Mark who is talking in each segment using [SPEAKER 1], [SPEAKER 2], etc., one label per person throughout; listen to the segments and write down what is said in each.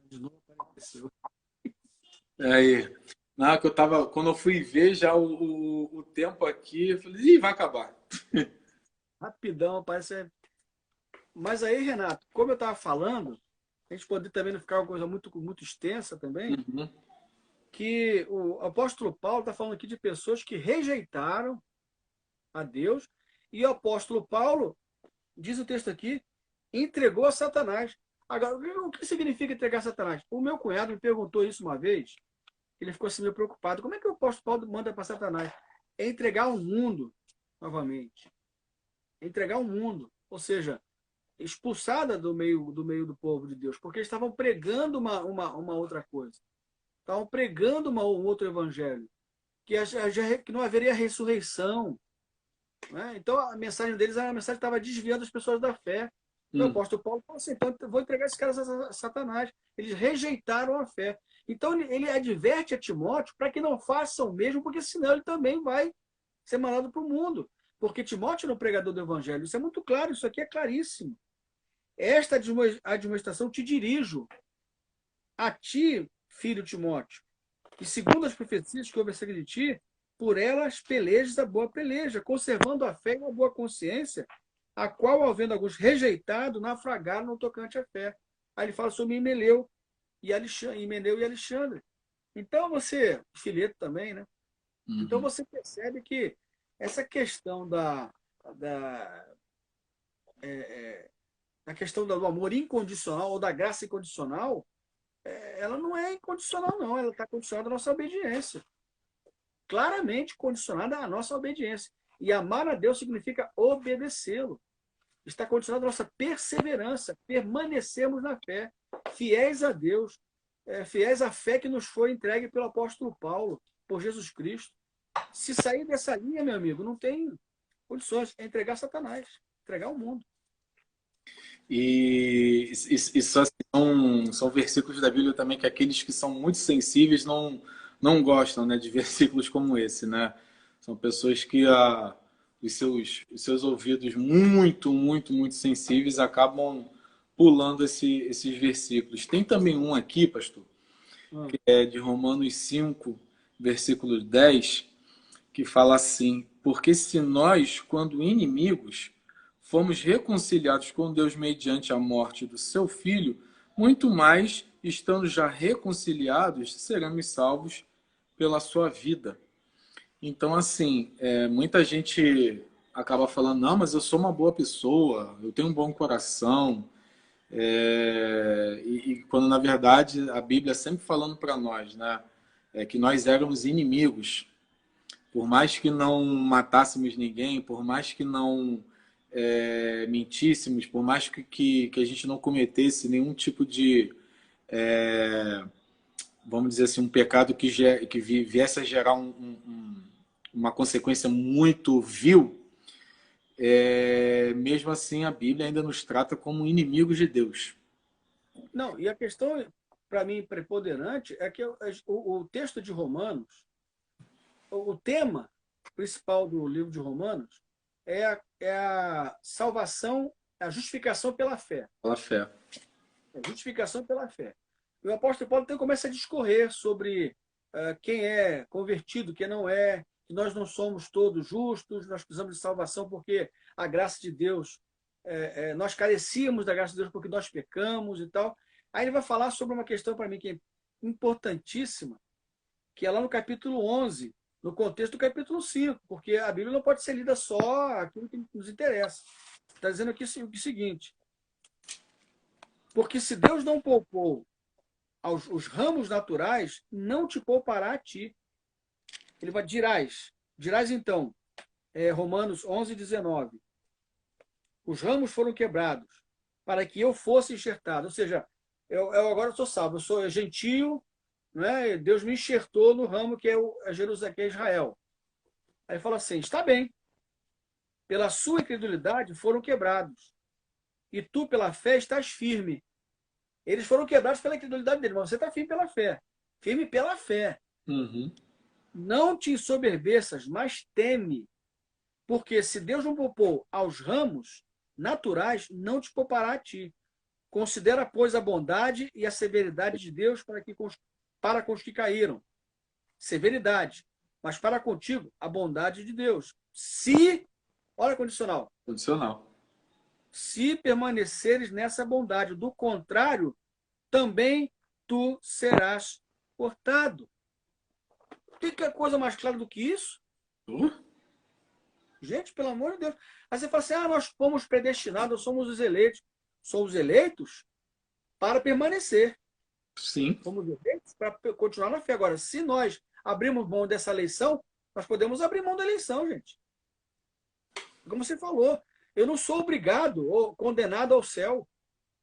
[SPEAKER 1] De novo apareceu.
[SPEAKER 2] Aí, na que eu tava, quando eu fui ver já o tempo aqui, eu falei, ih, vai acabar.
[SPEAKER 1] Rapidão, parece. Mas aí, Renato, como eu estava falando, a gente poder também não ficar uma coisa muito extensa também,
[SPEAKER 2] Uhum,
[SPEAKER 1] que o apóstolo Paulo está falando aqui de pessoas que rejeitaram a Deus, e o apóstolo Paulo, diz o texto aqui, entregou a Satanás. Agora, o que significa entregar a Satanás? O meu cunhado me perguntou isso uma vez, ele ficou assim meio preocupado. Como é que o apóstolo Paulo manda para Satanás? É entregar o mundo novamente. É entregar o mundo. Ou seja, expulsada do meio do povo de Deus, porque eles estavam pregando uma outra coisa. Estavam pregando um outro evangelho, que não haveria ressurreição. Né? Então a mensagem deles era uma mensagem que estava desviando as pessoas da fé. O
[SPEAKER 2] uhum.
[SPEAKER 1] apóstolo Paulo falou assim, então eu vou entregar esses caras a Satanás. Eles rejeitaram a fé. Então ele adverte a Timóteo para que não faça o mesmo, porque senão ele também vai ser mandado para o mundo. Porque Timóteo é o pregador do evangelho. Isso é muito claro, isso aqui é claríssimo. Esta admoestação te dirijo, a ti, filho Timóteo, e segundo as profecias que houve acerca de ti, por elas pelejas a boa peleja, conservando a fé e a boa consciência, a qual, havendo alguns rejeitado, naufragaram no tocante à fé. Aí ele fala sobre Himeneu e Alexandre. Então você, Fileto também, né? Então
[SPEAKER 2] Uhum.
[SPEAKER 1] você percebe que essa questão da, da questão do amor incondicional ou da graça incondicional, ela não é incondicional, não. Ela está condicionada à nossa obediência. Claramente condicionada à nossa obediência. E amar a Deus significa obedecê-lo. Está condicionado à nossa perseverança, permanecermos na fé, fiéis a Deus, fiéis à fé que nos foi entregue pelo apóstolo Paulo, por Jesus Cristo. Se sair dessa linha, meu amigo, não tem condições. É entregar Satanás, entregar o mundo.
[SPEAKER 2] E são versículos da Bíblia também que aqueles que são muito sensíveis não gostam, né, de versículos como esse, né? São pessoas que os seus ouvidos muito sensíveis acabam pulando esses versículos. Tem também um aqui, pastor,
[SPEAKER 1] Hum.
[SPEAKER 2] é de Romanos 5, versículo 10, que fala assim: porque se nós, quando inimigos, fomos reconciliados com Deus mediante a morte do seu filho, muito mais, estando já reconciliados, seremos salvos pela sua vida. Então, assim, muita gente acaba falando, não, mas eu sou uma boa pessoa, eu tenho um bom coração, e quando na verdade a Bíblia sempre falando para nós, né, que nós éramos inimigos, por mais que não matássemos ninguém, por mais que não mentíssemos, por mais que a gente não cometesse nenhum tipo de, vamos dizer assim, um pecado que viesse a gerar uma consequência muito vil, mesmo assim a Bíblia ainda nos trata como inimigos de Deus.
[SPEAKER 1] Não, e a questão, para mim, preponderante é que o texto de Romanos, o tema principal do livro de Romanos é a salvação, a justificação pela fé.
[SPEAKER 2] Pela fé.
[SPEAKER 1] A justificação pela fé. E o apóstolo Paulo então começa a discorrer sobre quem é convertido, quem não é, que nós não somos todos justos, nós precisamos de salvação porque a graça de Deus, nós carecíamos da graça de Deus porque nós pecamos e tal. Aí ele vai falar sobre uma questão para mim que é importantíssima, que é lá no capítulo 11, no contexto do capítulo 5, porque a Bíblia não pode ser lida só aquilo que nos interessa. Está dizendo aqui o seguinte: porque se Deus não poupou os ramos naturais, não te poupará a ti. Ele vai, dirás então, Romanos 11, 19, os ramos foram quebrados para que eu fosse enxertado. Ou seja, eu agora sou salvo, eu sou gentio, né? Deus me enxertou no ramo que é Jerusalém, que é Israel. Aí fala assim: está bem, pela sua incredulidade foram quebrados, e tu, pela fé, estás firme. Eles foram quebrados pela incredulidade dele, mas você está firme pela fé. Firme pela fé.
[SPEAKER 2] Uhum.
[SPEAKER 1] Não te ensoberbeças, mas teme, porque se Deus não poupou aos ramos naturais, não te poupará a ti. Considera, pois, a bondade e a severidade de Deus para com os que caíram. Severidade. Mas para contigo, a bondade de Deus. Se, olha a condicional,
[SPEAKER 2] Condicional.
[SPEAKER 1] se permaneceres nessa bondade, do contrário, também tu serás cortado. Tem que coisa mais clara do que isso? Gente, pelo amor de Deus. Aí você fala assim, nós fomos predestinados, somos os eleitos. Somos eleitos para permanecer.
[SPEAKER 2] Sim.
[SPEAKER 1] Somos eleitos para continuar na fé. Agora, se nós abrimos mão dessa eleição, nós podemos abrir mão da eleição, gente. Como você falou, eu não sou obrigado ou condenado ao céu.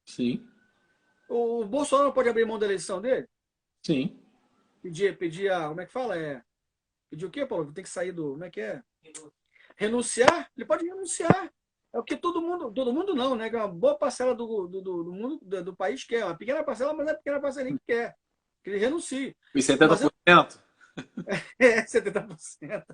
[SPEAKER 2] Sim.
[SPEAKER 1] O Bolsonaro pode abrir mão da eleição dele?
[SPEAKER 2] Sim.
[SPEAKER 1] Pedir como é que fala? Pedir o quê, Paulo? Tem que sair do... Como é que é? Renunciar? Ele pode renunciar. É o que todo mundo não, né? Uma boa parcela do mundo, do país quer. Uma pequena parcela, mas não é pequena parcela que quer. Que ele renuncie.
[SPEAKER 2] Os 70%?
[SPEAKER 1] É, 70%.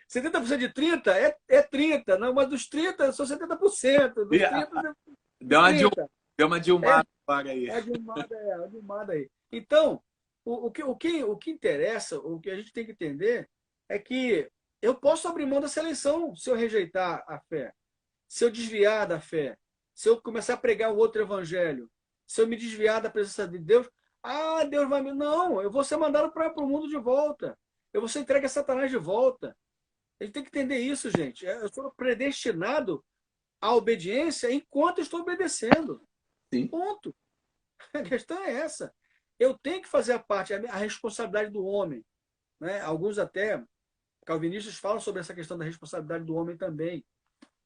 [SPEAKER 1] 70% de 30 é 30, não, mas dos 30 são 70%. Dos 30
[SPEAKER 2] Deu uma Dilmada agora aí.
[SPEAKER 1] A Dilmada aí. Então, o que interessa, o que a gente tem que entender é que eu posso abrir mão dessa eleição se eu rejeitar a fé, se eu desviar da fé, se eu começar a pregar o outro evangelho, se eu me desviar da presença de Deus. Deus vai me... Não, eu vou ser mandado para o mundo de volta. Eu vou ser entregue a Satanás de volta. A gente tem que entender isso, gente. Eu sou predestinado à obediência enquanto estou obedecendo.
[SPEAKER 2] Sim.
[SPEAKER 1] Ponto. A questão é essa. Eu tenho que fazer a parte, a responsabilidade do homem. Né? Alguns até, calvinistas, falam sobre essa questão da responsabilidade do homem também.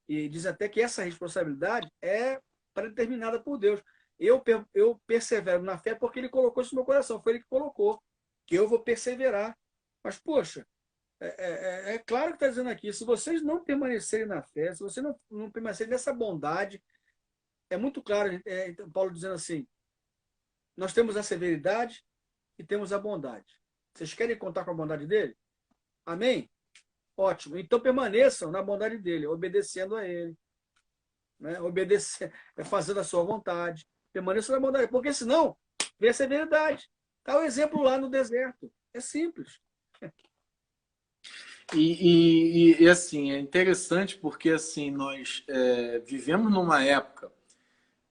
[SPEAKER 1] E dizem até que essa responsabilidade é predeterminada por Deus. Eu persevero na fé porque ele colocou isso no meu coração. Foi ele que colocou. Que eu vou perseverar. Mas, poxa, é claro que está dizendo aqui, se vocês não permanecerem na fé, se vocês não permanecerem nessa bondade, é muito claro, Paulo dizendo assim, nós temos a severidade e temos a bondade. Vocês querem contar com a bondade dele? Amém? Ótimo. Então permaneçam na bondade dele, obedecendo a ele. Né? Fazendo a sua vontade. Permaneçam na bondade. Porque senão, vem a severidade. Está o exemplo lá no deserto. É simples.
[SPEAKER 2] E assim, é interessante porque assim, nós vivemos numa época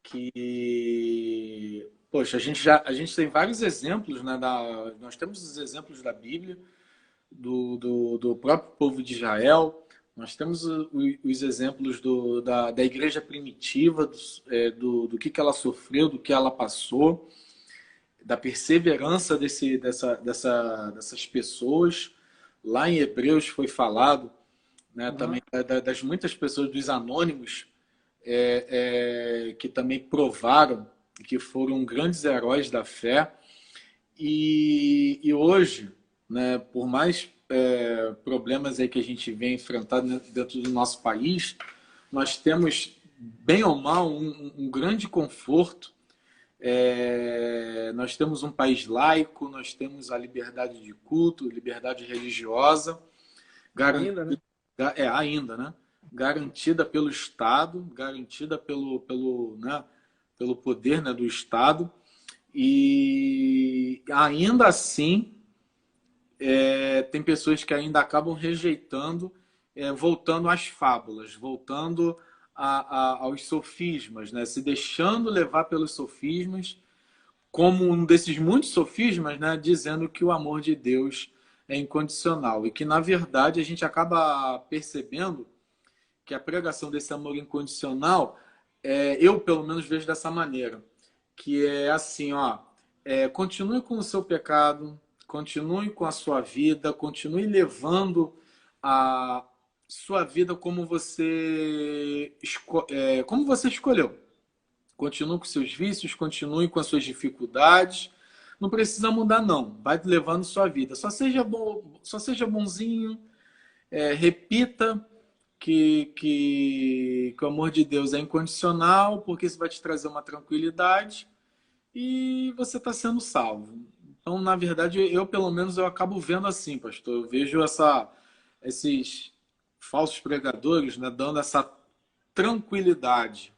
[SPEAKER 2] que, poxa, a gente tem vários exemplos, né, nós temos os exemplos da Bíblia, do próprio povo de Israel, nós temos os exemplos da igreja primitiva, do que ela sofreu, do que ela passou, da perseverança dessas pessoas. Lá em Hebreus foi falado, né, também das muitas pessoas, dos anônimos, que também provaram que foram grandes heróis da fé. E hoje, né, por mais problemas aí que a gente vem enfrentando dentro do nosso país, nós temos, bem ou mal, um grande conforto. Nós temos um país laico, nós temos a liberdade de culto, liberdade religiosa,
[SPEAKER 1] Ainda, né?
[SPEAKER 2] ainda, né? Garantida pelo Estado, garantida pelo poder, né, do Estado, e ainda assim tem pessoas que ainda acabam rejeitando, voltando às fábulas, voltando aos sofismas, né? Se deixando levar pelos sofismas, como um desses muitos sofismas, né? Dizendo que o amor de Deus é incondicional e que, na verdade, a gente acaba percebendo que a pregação desse amor incondicional, eu, pelo menos, vejo dessa maneira, que é assim, continue com o seu pecado, continue com a sua vida, continue levando a sua vida como você escolheu. Continue com seus vícios, continue com as suas dificuldades. Não precisa mudar, não. Vai levando sua vida. Só seja bonzinho. Repita que o amor de Deus é incondicional, porque isso vai te trazer uma tranquilidade e você está sendo salvo. Então, na verdade, pelo menos, eu acabo vendo assim, pastor. Eu vejo esses falsos pregadores, né, dando essa tranquilidade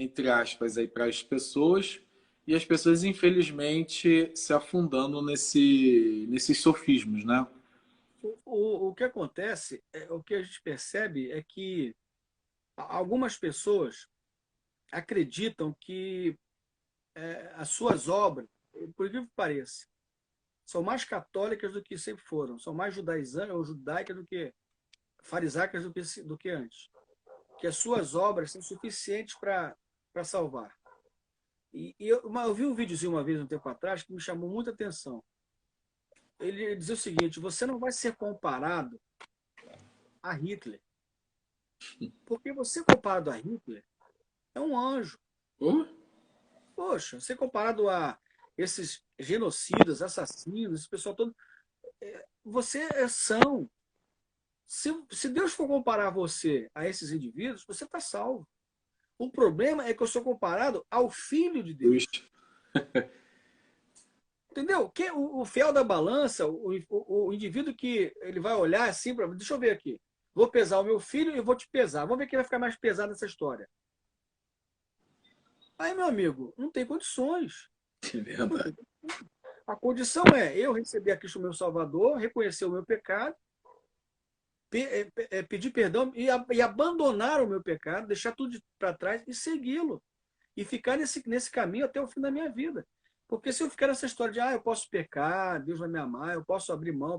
[SPEAKER 2] entre aspas, aí para as pessoas, e as pessoas, infelizmente, se afundando nesses sofismos, né?
[SPEAKER 1] O que acontece, o que a gente percebe é que algumas pessoas acreditam que as suas obras, por incrível que pareça, são mais católicas do que sempre foram, são mais judaizantes ou judaicas do que farisaicas do que antes. Que as suas obras são suficientes para salvar. Eu vi um videozinho uma vez, um tempo atrás, que me chamou muita atenção. Ele dizia o seguinte: você não vai ser comparado a Hitler, porque você comparado a Hitler é um anjo.
[SPEAKER 2] Oh,
[SPEAKER 1] Poxa, ser comparado a esses genocidas, assassinos, esse pessoal todo, você é são. Se Deus for comparar você a esses indivíduos, você está salvo. O problema é que eu sou comparado ao Filho de Deus.
[SPEAKER 2] justo.
[SPEAKER 1] Entendeu? O fiel da balança, o indivíduo que ele vai olhar assim, deixa eu ver aqui. Vou pesar o meu filho e vou te pesar. Vamos ver quem vai ficar mais pesado nessa história. Aí, meu amigo, não tem condições.
[SPEAKER 2] É verdade.
[SPEAKER 1] A condição é eu receber a Cristo meu Salvador, reconhecer o meu pecado, pedir perdão e abandonar o meu pecado, deixar tudo para trás e segui-lo. E ficar nesse caminho até o fim da minha vida. Porque se eu ficar nessa história de eu posso pecar, Deus vai me amar, eu posso abrir mão,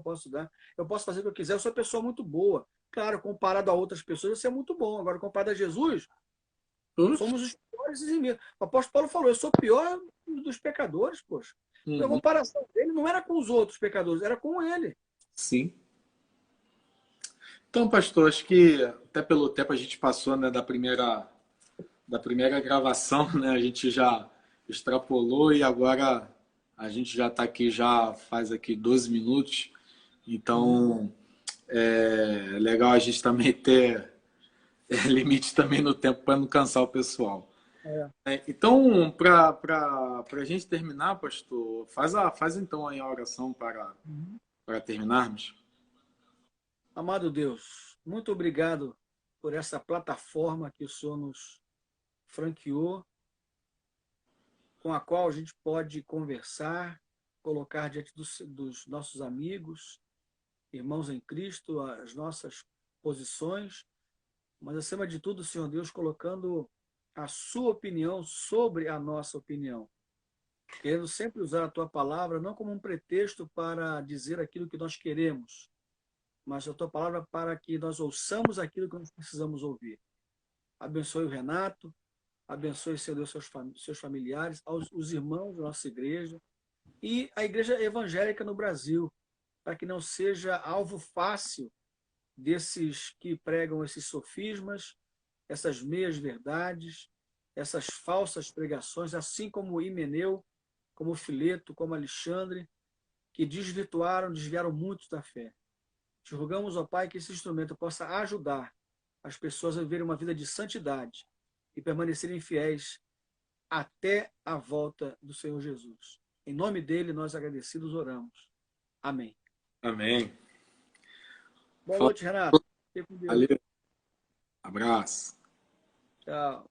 [SPEAKER 1] eu posso fazer o que eu quiser, eu sou uma pessoa muito boa. Claro, comparado a outras pessoas, você é muito bom. Agora, comparado a Jesus,
[SPEAKER 2] Justo.
[SPEAKER 1] somos os piores inimigos. O apóstolo Paulo falou: eu sou o pior dos pecadores, poxa. A
[SPEAKER 2] Uhum.
[SPEAKER 1] comparação dele não era com os outros pecadores, era com ele.
[SPEAKER 2] Sim. Então, pastor, acho que até pelo tempo a gente passou, né, da primeira gravação, né, a gente já extrapolou e agora a gente já está aqui, já faz aqui 12 minutos. Então, é legal a gente também ter limite também no tempo para não cansar o pessoal.
[SPEAKER 1] É.
[SPEAKER 2] Então, para a gente terminar, pastor, faz então aí a oração para terminarmos.
[SPEAKER 1] Amado Deus, muito obrigado por essa plataforma que o Senhor nos franqueou, com a qual a gente pode conversar, colocar diante dos nossos amigos, irmãos em Cristo, as nossas posições, mas acima de tudo, Senhor Deus, colocando a sua opinião sobre a nossa opinião. Querendo sempre usar a tua palavra não como um pretexto para dizer aquilo que nós queremos, mas a tua palavra para que nós ouçamos aquilo que nós precisamos ouvir. Abençoe o Renato, abençoe, Senhor Deus, seus familiares, os irmãos da nossa igreja e a igreja evangélica no Brasil, para que não seja alvo fácil desses que pregam esses sofismas, essas meias-verdades, essas falsas pregações, assim como Himeneu, como Fileto, como Alexandre, que desviaram muitos da fé. Te rogamos, ó Pai, que esse instrumento possa ajudar as pessoas a viverem uma vida de santidade e permanecerem fiéis até a volta do Senhor Jesus. Em nome dele, nós agradecidos oramos. Amém.
[SPEAKER 2] Amém.
[SPEAKER 1] Boa noite, Renato. Fique com Deus.
[SPEAKER 2] Valeu. Abraço.
[SPEAKER 1] Tchau.